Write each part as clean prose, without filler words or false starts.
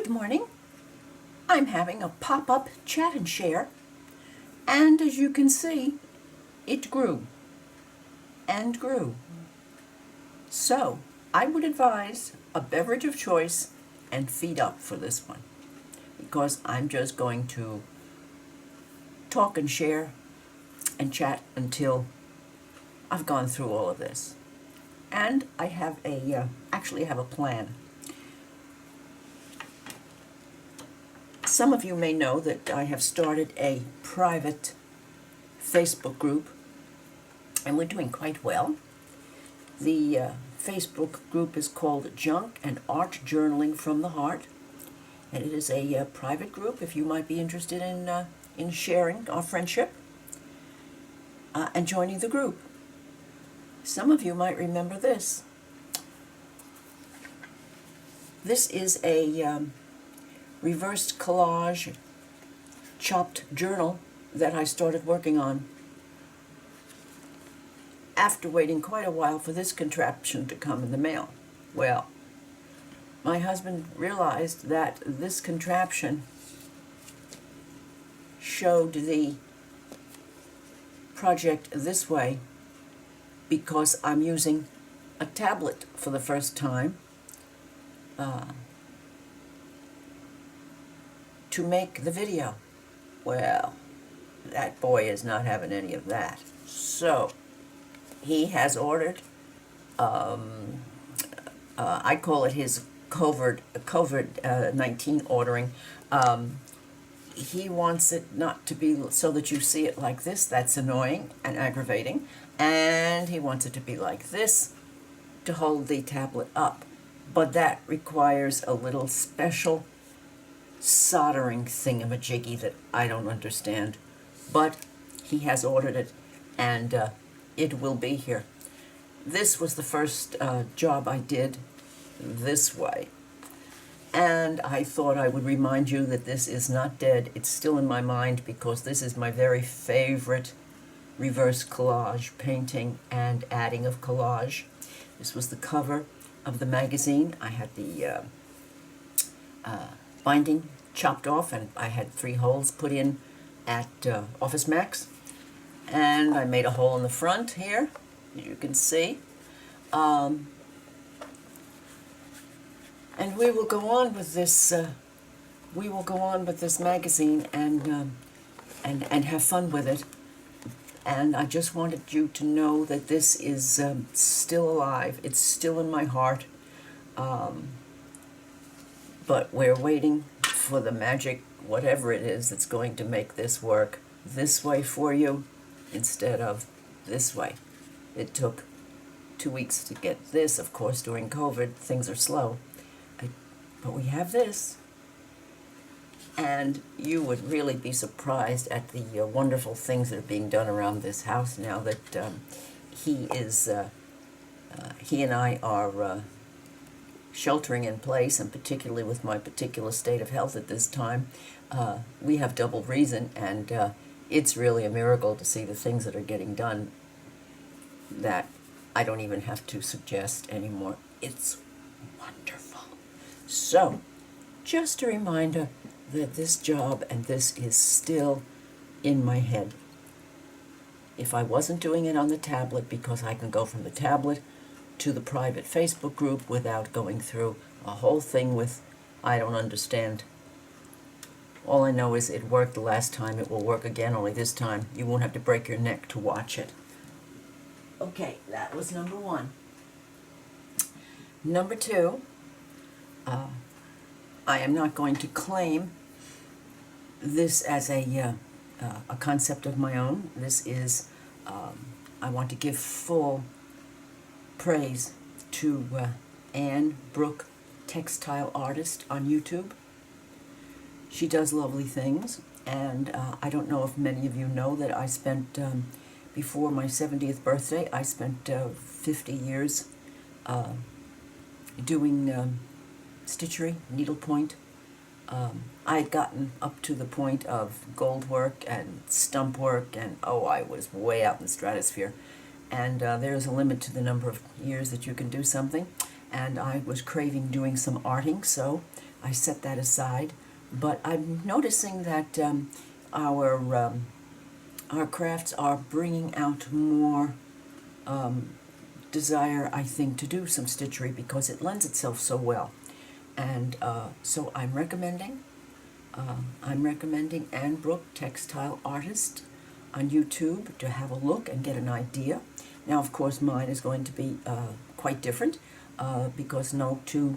Good morning. I'm having a pop-up chat and share, and as you can see, it grew and grew. So, I would advise a beverage of choice and feed up for this one, because I'm just going to talk and share and chat until I've gone through all of this. And I have actually have a plan. Some of you may know that I have started a private Facebook group, and we're doing quite well. The Facebook group is called Junk and Art Journaling from the Heart, and it is a private group if you might be interested in sharing our friendship and joining the group. Some of you might remember this. This is a reversed collage chopped journal that I started working on after waiting quite a while for this contraption to come in the mail. Well, my husband realized that this contraption showed the project this way because I'm using a tablet for the first time to make the video. Well, that boy is not having any of that. So, he has ordered, I call it his COVID-19 ordering. He wants it not to be so that you see it like this. That's annoying and aggravating. And he wants it to be like this to hold the tablet up. But that requires a little special soldering thingamajiggy that I don't understand. But he has ordered it, and it will be here. This was the first job I did this way. And I thought I would remind you that this is not dead. It's still in my mind because this is my very favorite reverse collage painting and adding of collage. This was the cover of the magazine. I had the binding chopped off, and I had 3 holes put in at Office Max. And I made a hole in the front here, as you can see. And we will go on with this. We will go on with this magazine and have fun with it. And I just wanted you to know that this is still alive. It's still in my heart. But we're waiting for the magic, whatever it is, that's going to make this work this way for you instead of this way. It took 2 weeks to get this. Of course, during COVID, things are slow. But we have this. And you would really be surprised at the wonderful things that are being done around this house now that he and I are sheltering in place, and particularly with my particular state of health at this time, we have double reason, and it's really a miracle to see the things that are getting done that I don't even have to suggest anymore. It's wonderful. So, just a reminder that this job and this is still in my head. If I wasn't doing it on the tablet, because I can go from the tablet to the private Facebook group without going through a whole thing with, I don't understand. All I know is it worked the last time, it will work again, only this time you won't have to break your neck to watch it. Okay, that was number 1. Number 2, I am not going to claim this as a concept of my own. This is, I want to give full praise to Anne Brooke, textile artist on YouTube. She does lovely things, and I don't know if many of you know that I spent, before my 70th birthday, I spent 50 years doing stitchery, needlepoint. I had gotten up to the point of gold work and stump work, and I was way out in the stratosphere. And there's a limit to the number of years that you can do something. And I was craving doing some arting, so I set that aside. But I'm noticing that our crafts are bringing out more desire, I think, to do some stitchery because it lends itself so well. And so I'm recommending Anne Brooke, Textile Artist, on YouTube to have a look and get an idea. Now, of course, mine is going to be quite different because no two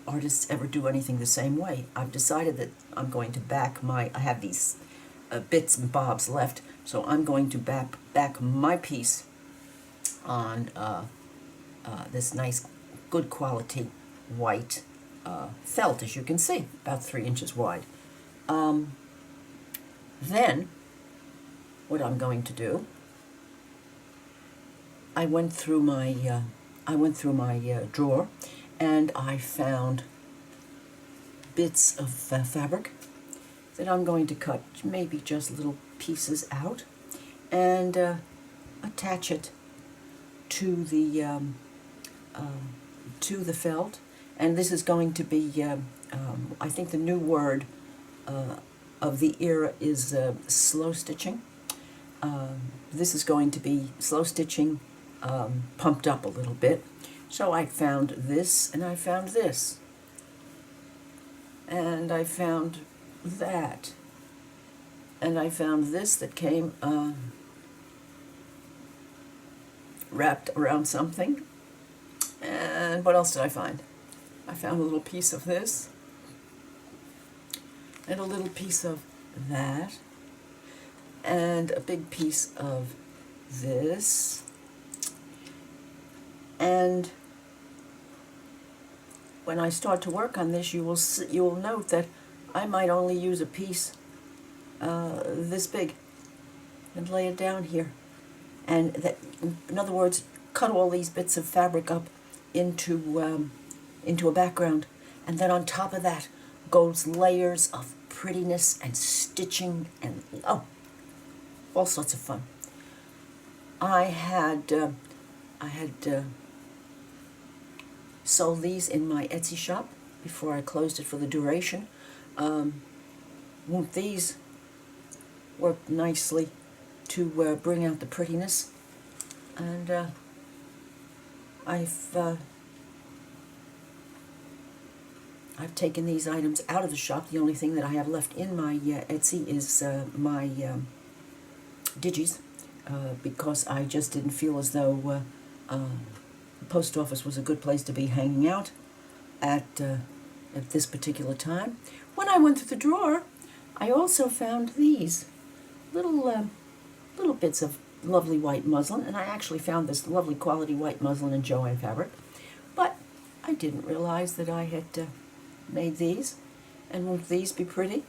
artists ever do anything the same way. I've decided that I'm going to I have these bits and bobs left, so I'm going to back my piece on this nice, good quality white felt, as you can see, about 3 inches wide. Then, what I'm going to do, I went through my drawer, and I found bits of fabric that I'm going to cut maybe just little pieces out and attach it to the felt. And this is going to be, I think the new word of the era is slow stitching. This is going to be slow stitching pumped up a little bit. So I found this, and I found this, and I found that, and I found this that came wrapped around something. And what else did I find? I found a little piece of this, and a little piece of that, and a big piece of this, and when I start to work on this, you will note that I might only use a piece this big and lay it down here, and that, in other words, cut all these bits of fabric up into a background, and then on top of that goes layers of prettiness and stitching and all sorts of fun. I had sold these in my Etsy shop before I closed it for the duration. Won't these work nicely to bring out the prettiness? And I've taken these items out of the shop. The only thing that I have left in my Etsy is my digis, because I just didn't feel as though the post office was a good place to be hanging out at this particular time. When I went through the drawer, I also found these little bits of lovely white muslin, and I actually found this lovely quality white muslin in Joann fabric, but I didn't realize that I had made these. And won't these be pretty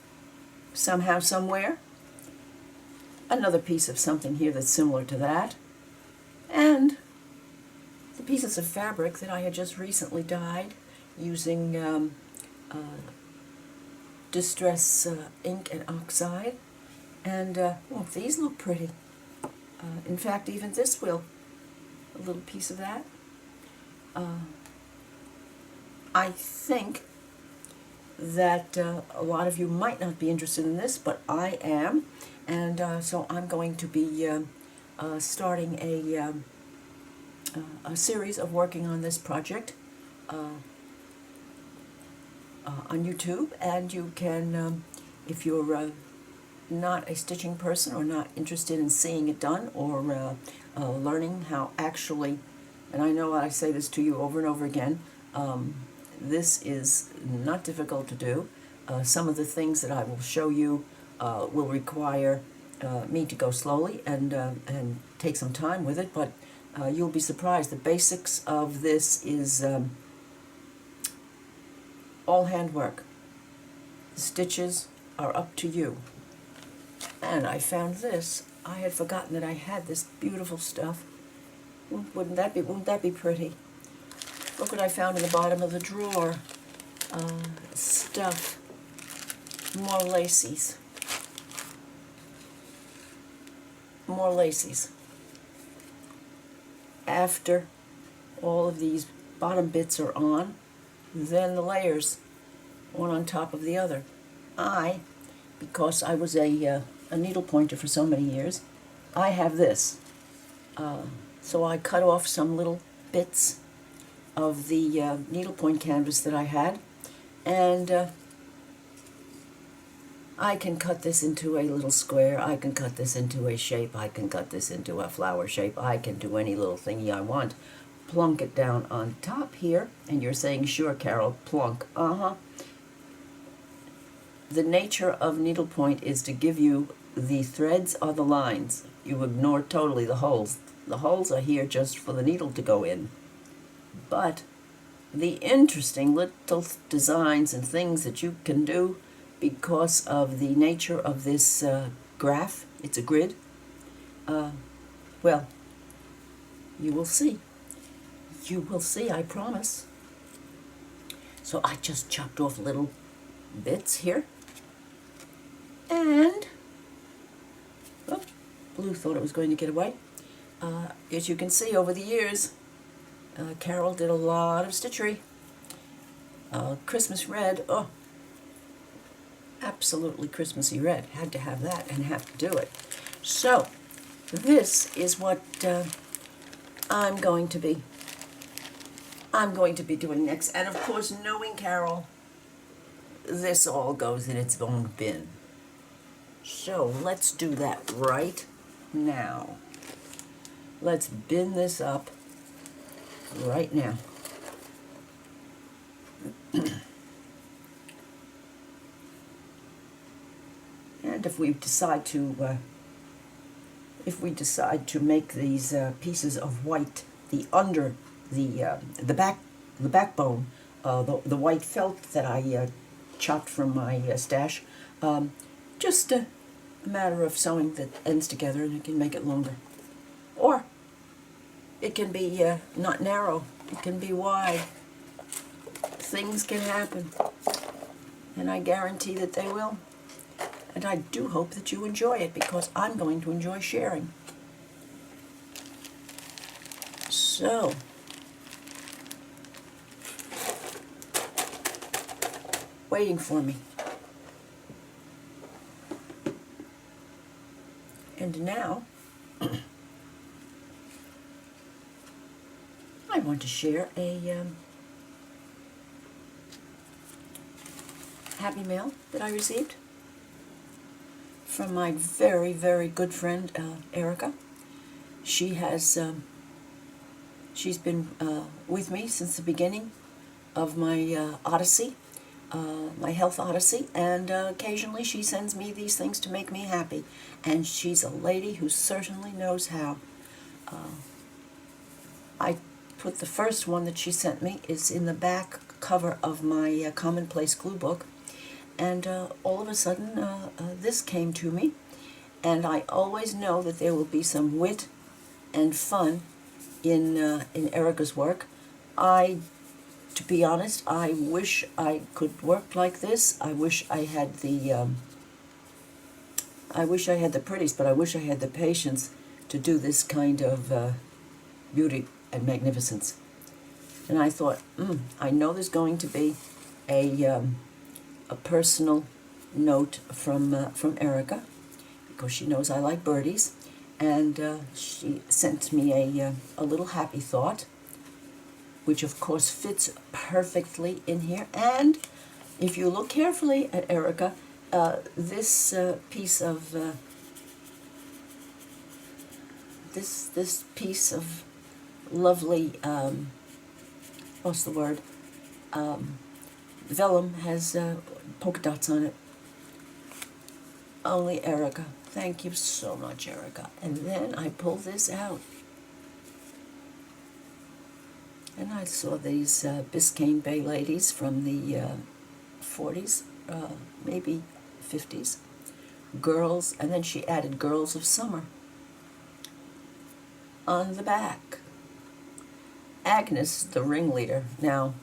somehow, somewhere? Another piece of something here that's similar to that, and the pieces of fabric that I had just recently dyed using Distress ink and oxide, and won't these look pretty? In fact, even this will, a little piece of that. I think that a lot of you might not be interested in this, but I am, and so I'm going to be starting a series of working on this project on YouTube, and you can, if you're not a stitching person or not interested in seeing it done or learning how actually, and I know I say this to you over and over again, this is not difficult to do. Some of the things that I will show you will require me to go slowly and take some time with it, but you'll be surprised. The basics of this is all handwork. The stitches are up to you. And I found this. I had forgotten that I had this beautiful stuff. Wouldn't that be pretty? Look what I found in the bottom of the drawer. Stuff. More laces. More laces. After all of these bottom bits are on, then the layers one on top of the other. Because I was a needle pointer for so many years, I have this. So I cut off some little bits of the needlepoint canvas that I had, and I can cut this into a little square, I can cut this into a shape, I can cut this into a flower shape, I can do any little thingy I want. Plunk it down on top here, and you're saying, sure, Carol, plunk. The nature of needlepoint is to give you the threads or the lines. You ignore totally the holes. The holes are here just for the needle to go in. But the interesting little designs and things that you can do because of the nature of this graph, it's a grid, well, you will see. You will see, I promise. So I just chopped off little bits here. And, oh, Blue thought it was going to get away. As you can see, over the years, Carol did a lot of stitchery. Christmas red, oh, absolutely Christmassy red. Had to have that and have to do it. So, this is what I'm going to be doing next. And of course, knowing Carol, this all goes in its own bin. So let's do that right now. Let's bin this up right now. And if we decide to make these pieces of white, the backbone, the white felt that I chopped from my stash, just a matter of sewing the ends together, and you can make it longer. Or it can be not narrow, it can be wide. Things can happen, and I guarantee that they will. And I do hope that you enjoy it, because I'm going to enjoy sharing. So, waiting for me. And now, I want to share a happy mail that I received from my very, very good friend, Erica. She has, she's been with me since the beginning of my odyssey, my health odyssey, and occasionally she sends me these things to make me happy. And she's a lady who certainly knows how. I put the first one that she sent me is in the back cover of my Commonplace glue book, and all of a sudden this came to me, and I always know that there will be some wit and fun in Erica's work. To be honest, I wish I could work like this. I wish I had the pretties, but I wish I had the patience to do this kind of beauty and magnificence. And I thought, I know there's going to be a personal note from Erica, because she knows I like birdies, and she sent me a little happy thought, which of course fits perfectly in here. And if you look carefully at Erica, this piece of this piece of lovely what's the word, vellum has polka dots on it. Only Erica. Thank you so much, Erica. And then I pulled this out, and I saw these Biscayne Bay ladies from the 40s, maybe 50s, girls, and then she added Girls of Summer on the back. Agnes, the ringleader. Now,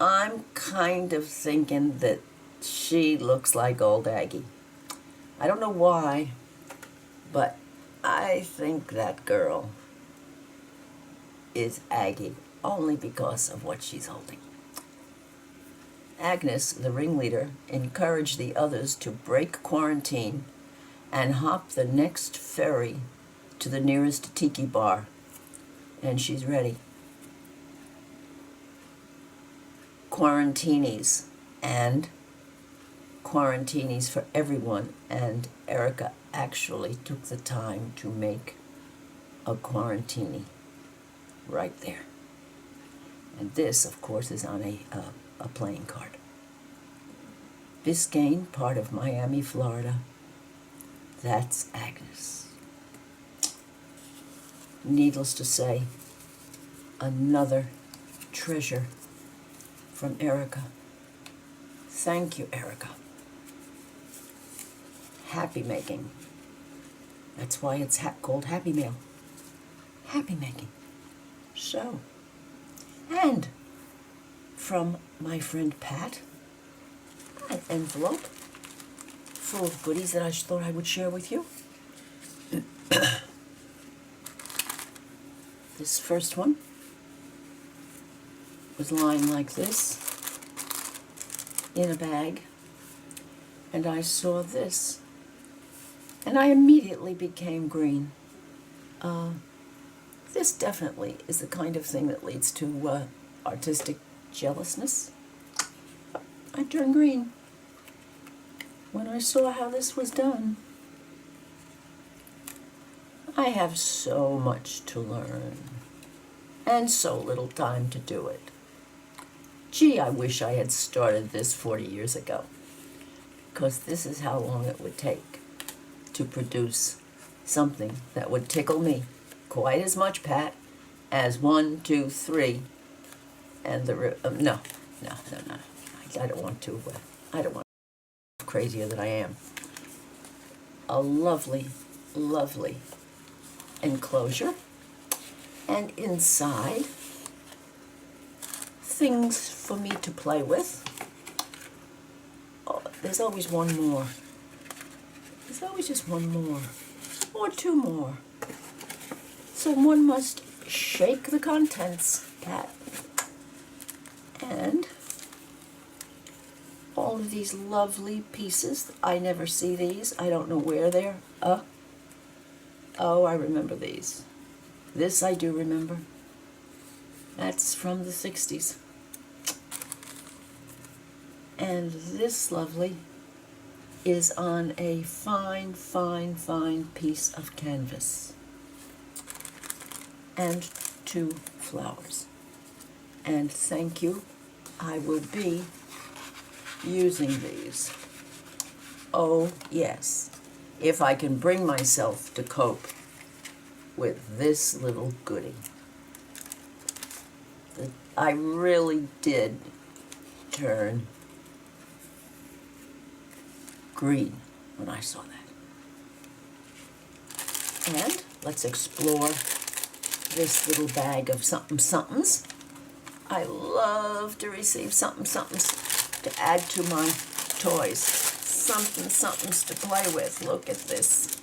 I'm kind of thinking that she looks like old Aggie. I don't know why, but I think that girl is Aggie only because of what she's holding. Agnes, the ringleader, encouraged the others to break quarantine and hop the next ferry to the nearest tiki bar. And she's ready. Quarantinis and quarantinis for everyone, and Erica actually took the time to make a quarantini right there. And this, of course, is on a playing card. Biscayne, part of Miami, Florida. That's Agnes. Needless to say, another treasure from Erica. Thank you, Erica. Happy making. That's why it's called Happy Mail. Happy making. So, and from my friend Pat, an envelope full of goodies that I thought I would share with you. This first one was lying like this in a bag, and I saw this, and I immediately became green. This definitely is the kind of thing that leads to artistic jealousness. I turned green when I saw how this was done. I have so much to learn, and so little time to do it. Gee, I wish I had started this 40 years ago, because this is how long it would take to produce something that would tickle me quite as much, Pat, as 1, 2, 3, and the no. I don't want to. I don't want to be crazier than I am. A lovely, lovely enclosure, and inside things for me to play with. Oh, there's always one more. There's always just one more, or two more. So one must shake the contents, Pat. And all of these lovely pieces. I never see these. I don't know where they're. Oh, I remember these. This I do remember. That's from the 60s. And this lovely is on a fine, fine, fine piece of canvas. And 2 flowers. And thank you. I will be using these. Oh, yes. If I can bring myself to cope with this little goodie. I really did turn green when I saw that. And let's explore this little bag of something-somethings. I love to receive something-somethings to add to my toys. Something-somethings to play with. Look at this.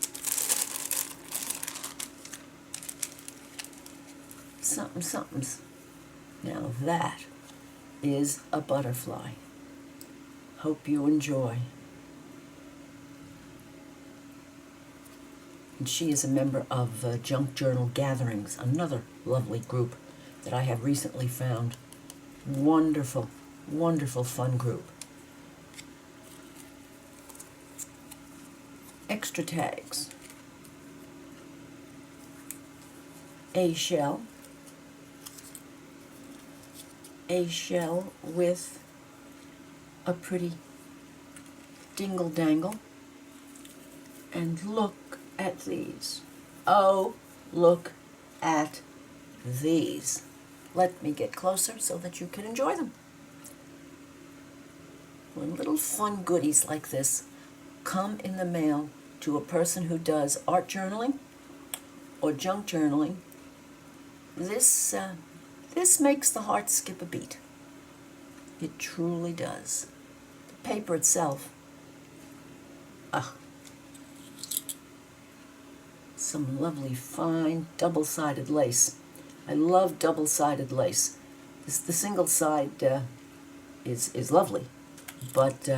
Something-somethings. Now that is a butterfly. Hope you enjoy. And she is a member of Junk Journal Gatherings, another lovely group that I have recently found. Wonderful, wonderful fun group. Extra tags. A shell with a pretty dingle-dangle. And look at these. Oh, look at these. Let me get closer so that you can enjoy them. When little fun goodies like this come in the mail to a person who does art journaling or junk journaling, this makes the heart skip a beat. It truly does. The paper itself, some lovely fine double-sided lace. I love double-sided lace. The single side is lovely. But,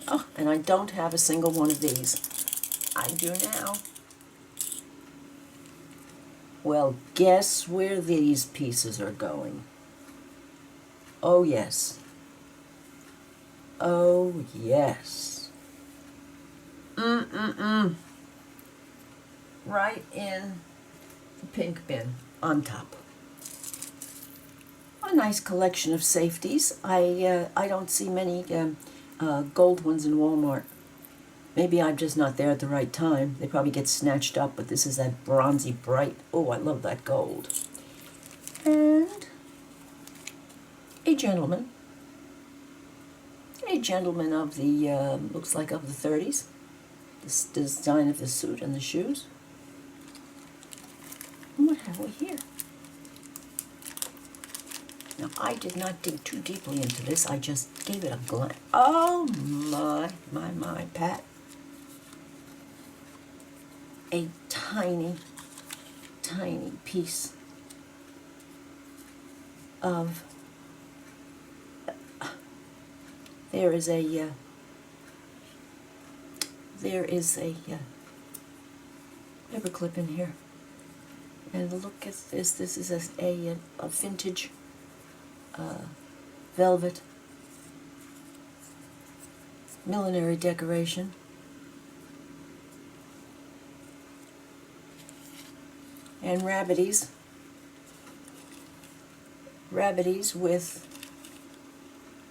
oh, and I don't have a single one of these. I do now. Well, guess where these pieces are going? Oh, yes. Oh, yes. Right in the pink bin on top. A nice collection of safeties. I don't see many gold ones in Walmart. Maybe I'm just not there at the right time. They probably get snatched up, but this is that bronzy bright. Oh, I love that gold. And a gentleman. A gentleman of the, looks like of the 30s. This design of the suit and the shoes. And what have we here? Now, I did not dig too deeply into this. I just gave it a glance. Oh, my, Pat. A tiny, tiny piece of, there is a paper clip in here. And look at this. This is a vintage velvet millinery decoration. And rabbities with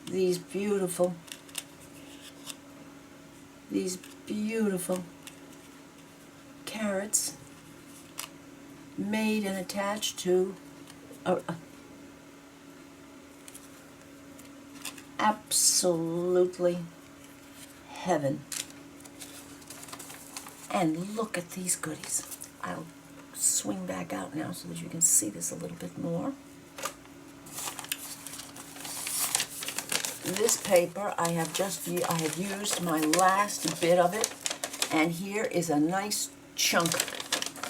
these beautiful carrots made and attached to absolutely heaven. And look at these goodies. I'll swing back out now so that you can see this a little bit more. This paper, I have used my last bit of it, and here is a nice chunk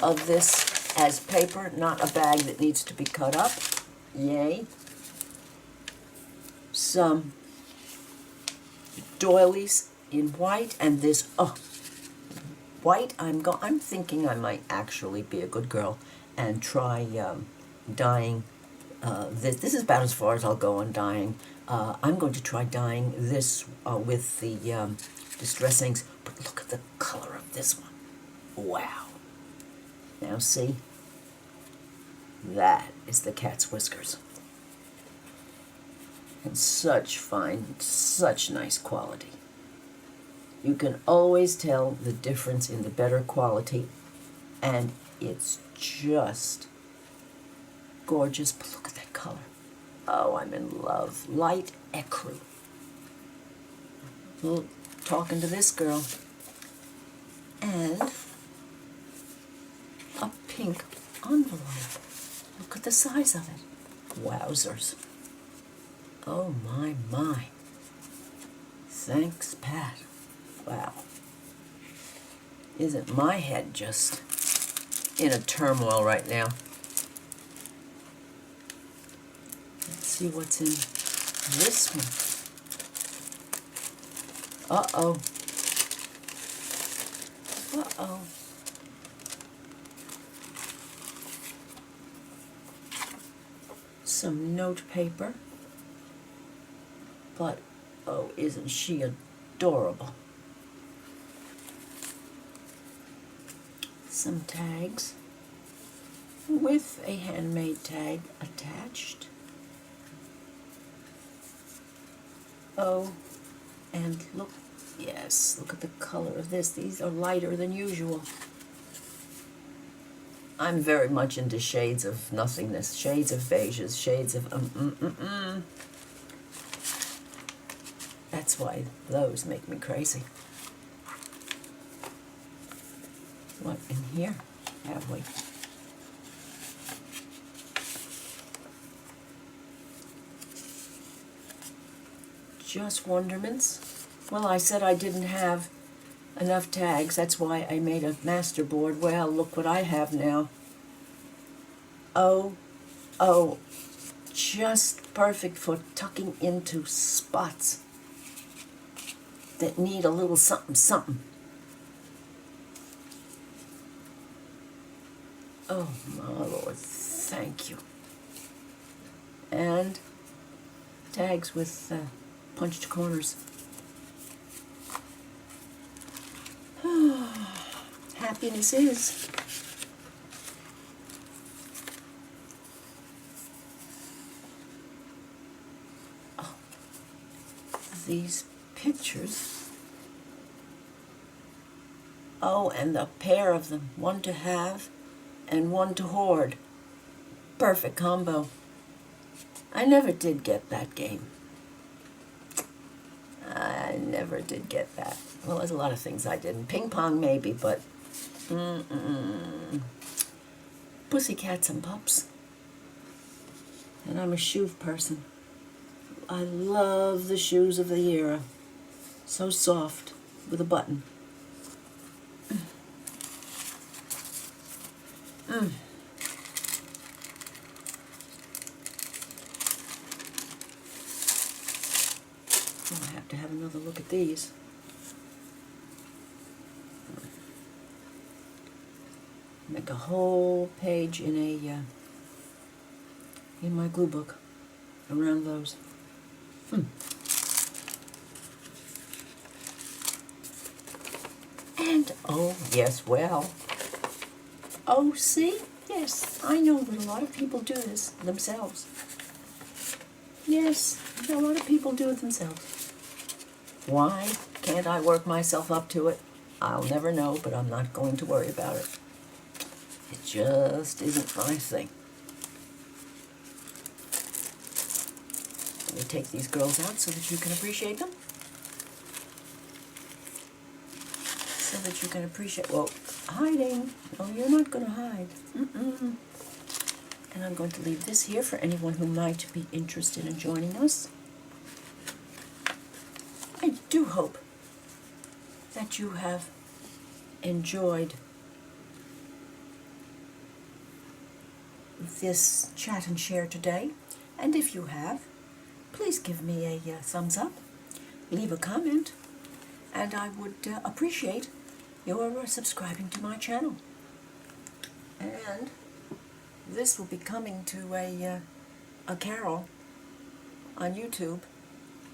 of this as paper, not a bag that needs to be cut up. Yay. Some doilies in white, and this, white, I'm thinking I might actually be a good girl and try dyeing this. This is about as far as I'll go on dyeing. I'm going to try dyeing this with the Distress inks, but look at the color of this one. Wow. Now see, that is the cat's whiskers. And such fine, such nice quality. You can always tell the difference in the better quality, and it's just gorgeous. But look at that color. Oh, I'm in love. Light ecru. Well, talking to this girl. And a pink envelope. Look at the size of it. Wowzers. Oh, my. Thanks, Pat. Wow. Isn't my head just in a turmoil right now? Let's see what's in this one. Uh-oh. Uh-oh. Some note paper. But, oh, isn't she adorable? Some tags with a handmade tag attached. Oh, and look, yes, look at the color of this. These are lighter than usual. I'm very much into shades of nothingness, shades of beiges, shades of That's why those make me crazy. What in here have we? Just wonderments. Well, I said I didn't have enough tags. That's why I made a master board. Well, look what I have now. Oh, just perfect for tucking into spots that need a little something, something. Oh, my Lord, thank you. And tags with punched corners. Happiness is. Oh, these pictures. Oh, and the pair of them, one to have and one to hoard. Perfect combo. I never did get that game. I never did get that. Well, there's a lot of things I didn't. Ping pong maybe, but Pussycats and pups. And I'm a shoe person. I love the shoes of the era. So soft, with a button. I'll have to have another look at these. Make a whole page in my glue book around those. And oh yes, well. Oh, see? Yes, I know that a lot of people do this themselves. Yes, a lot of people do it themselves. Why can't I work myself up to it? I'll never know, but I'm not going to worry about it. It just isn't my thing. Let me take these girls out so that you can appreciate them. So that you can appreciate, well, hiding. No, you're not going to hide. And I'm going to leave this here for anyone who might be interested in joining us. I do hope that you have enjoyed this chat and share today. And if you have, please give me a thumbs up, leave a comment, and I would appreciate your subscribing to my channel. And this will be coming to a carol on YouTube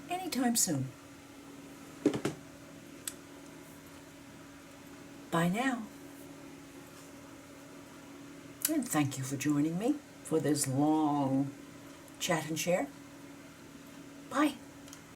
anytime soon. Bye now. And thank you for joining me for this long chat and share. Bye.